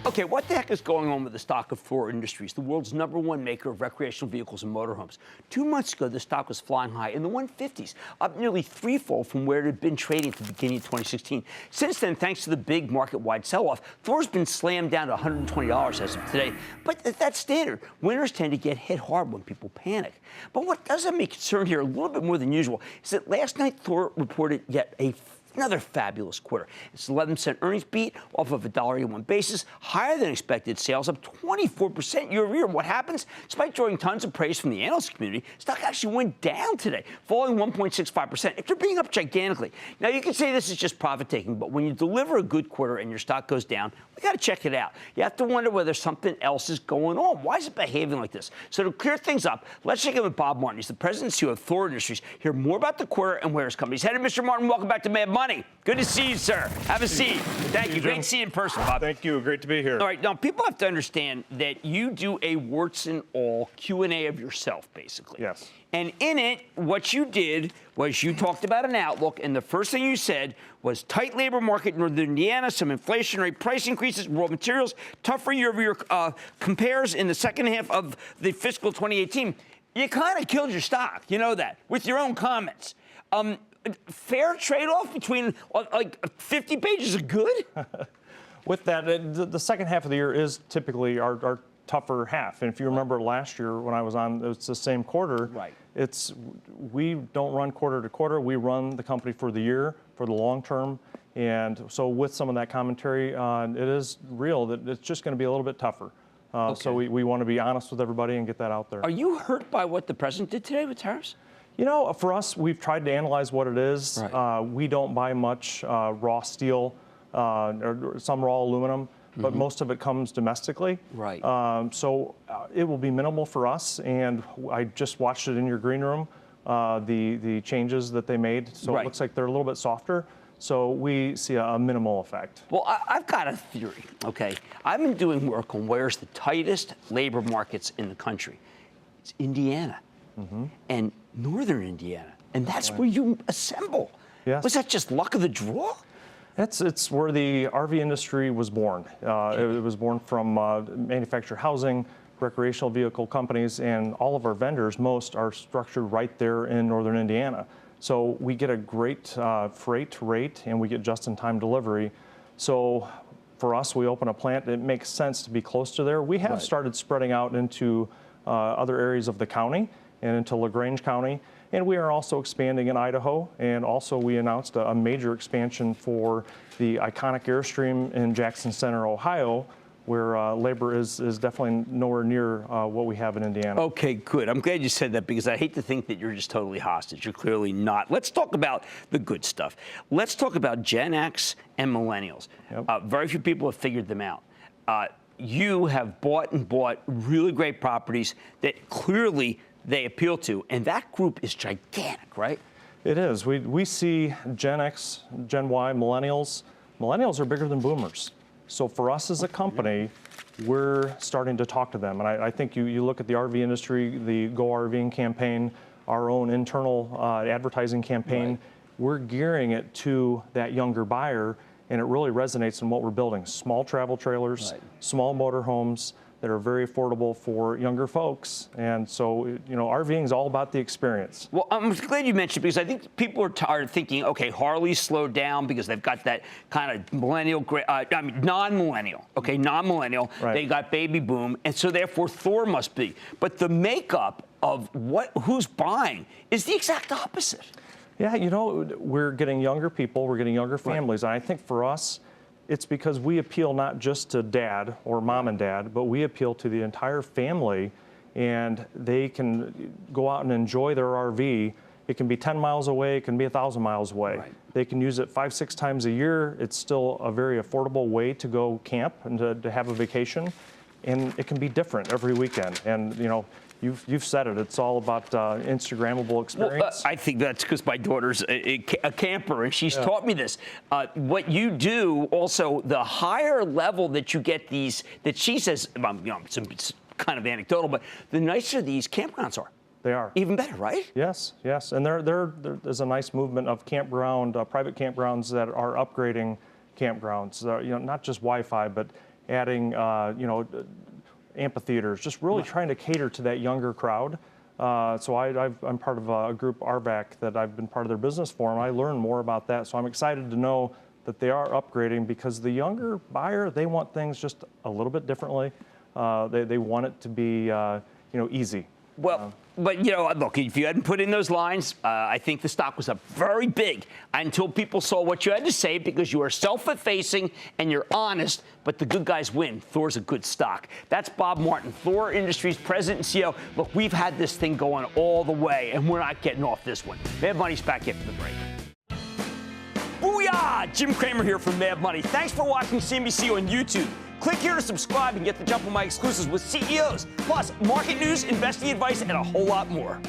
Okay, what the heck is going on with the stock of Thor Industries, the world's #1 maker of recreational vehicles and motorhomes? 2 months ago, the stock was flying high in the 150s, up nearly threefold from where it had been trading at the beginning of 2016. Since then, thanks to the big market-wide sell-off, Thor's been slammed down to $120 as of today. But that's standard. Winners tend to get hit hard when people panic. But what does have me concerned here a little bit more than usual is that last night Thor reported yet another fabulous quarter. Its 11-cent earnings beat off of a $1.81 basis, higher than expected sales, up 24% year over year. What happens? Despite drawing tons of praise from the analyst community, stock actually went down today, falling 1.65% after being up gigantically. Now, you can say this is just profit taking, but when you deliver a good quarter and your stock goes down, we got to check it out. You have to wonder whether something else is going on. Why is it behaving like this? So to clear things up, let's check in with Bob Martin. He's the president and CEO of Thor Industries. Hear more about the quarter and where his company's headed. Mr. Martin, welcome back to Mad Money. Good to see you, sir. Have a seat. Thank you. Great to see you in person, Bob. Thank you. Great to be here. All right. Now, people have to understand that you do a warts and all Q&A of yourself, basically. Yes. And in it, what you did was you talked about an outlook, and the first thing you said was tight labor market in Northern Indiana, some inflationary price increases, raw materials, tougher year-over-year compares in the second half of the fiscal 2018. You kind of killed your stock. You know that with your own comments. Fair trade-off between like 50 pages of good? With that, the second half of the year is typically our tougher half. And if you remember last year when I was on, it's the same quarter. Right. We don't run quarter to quarter. We run the company for the year, for the long term. And so with some of that commentary, it is real that it's just going to be a little bit tougher. Okay. So we want to be honest with everybody and get that out there. Are you hurt by what the president did today with tariffs? You know, for us, we've tried to analyze what it is. Right. We don't buy much raw steel or some raw aluminum, but most of it comes domestically. Right. So it will be minimal for us. And I just watched it in your green room, the changes that they made. So Right. it looks like they're a little bit softer. So we see a minimal effect. Well, I've got a theory, okay? I've been doing work on where's the tightest labor markets in the country. It's Indiana and Northern Indiana, and that's where you assemble. Yes. Was that just luck of the draw? It's where the RV industry was born. It was born from manufactured housing, recreational vehicle companies, and all of our vendors, most are structured right there in Northern Indiana. So we get a great freight rate, and we get just-in-time delivery. So for us, we open a plant. It makes sense to be close to there. We have started spreading out into other areas of the county and into LaGrange County. And we are also expanding in Idaho. And also we announced a major expansion for the iconic Airstream in Jackson Center, Ohio, where labor is definitely nowhere near what we have in Indiana. Okay, good. I'm glad you said that because I hate to think that you're just totally hostage. You're clearly not. Let's talk about the good stuff. Let's talk about Gen X and millennials. Yep. Very few people have figured them out. You have bought and bought really great properties that clearly they appeal to, and that group is gigantic, right? It is. We see Gen X, Gen Y, millennials. Millennials are bigger than boomers. So for us as a company, we're starting to talk to them. And I think you look at the RV industry, the Go RVing campaign, our own internal advertising campaign, Right. We're gearing it to that younger buyer, and it really resonates in what we're building. Small travel trailers, Right. small motorhomes that are very affordable for younger folks. And so, you know, RVing is all about the experience. Well, I'm glad you mentioned because I think people are tired thinking, okay, Harley's slowed down because they've got that kind of millennial, non-millennial, okay, non-millennial. Right. They got baby boom, and so therefore Thor must be. But the makeup of who's buying is the exact opposite. Yeah, you know, we're getting younger people, we're getting younger families. And I think for us, it's because we appeal not just to dad or mom and dad, but we appeal to the entire family, and they can go out and enjoy their RV. It can be 10 miles away, it can be 1,000 miles away. Right. They can use it 5-6 times a year. It's still a very affordable way to go camp and to have a vacation, and it can be different every weekend. And you know, you've said it. It's all about Instagrammable experience. Well, I think that's because my daughter's a camper, and she's taught me this. What you do, also, the higher level that you get these, that she says, you know, it's kind of anecdotal, but the nicer these campgrounds are. They are. Even better, right? Yes, yes. And there's a nice movement of private campgrounds that are upgrading campgrounds. You know, not just Wi-Fi, but adding, amphitheaters, just really trying to cater to that younger crowd. So I'm part of a group, RVAC, that I've been part of their business forum. I learned more about that, so I'm excited to know that they are upgrading, because the younger buyer, they want things just a little bit differently. They want it to be, easy. Well, but, look, if you hadn't put in those lines, I think the stock was up very big until people saw what you had to say, because you are self-effacing and you're honest, but the good guys win. Thor's a good stock. That's Bob Martin, Thor Industries president and CEO. Look, we've had this thing going all the way, and we're not getting off this one. Mad Money's back after the break. Booyah! Jim Cramer here from Mad Money. Thanks for watching CNBC on YouTube. Click here to subscribe and get the jump on my exclusives with CEOs, plus market news, investing advice, and a whole lot more.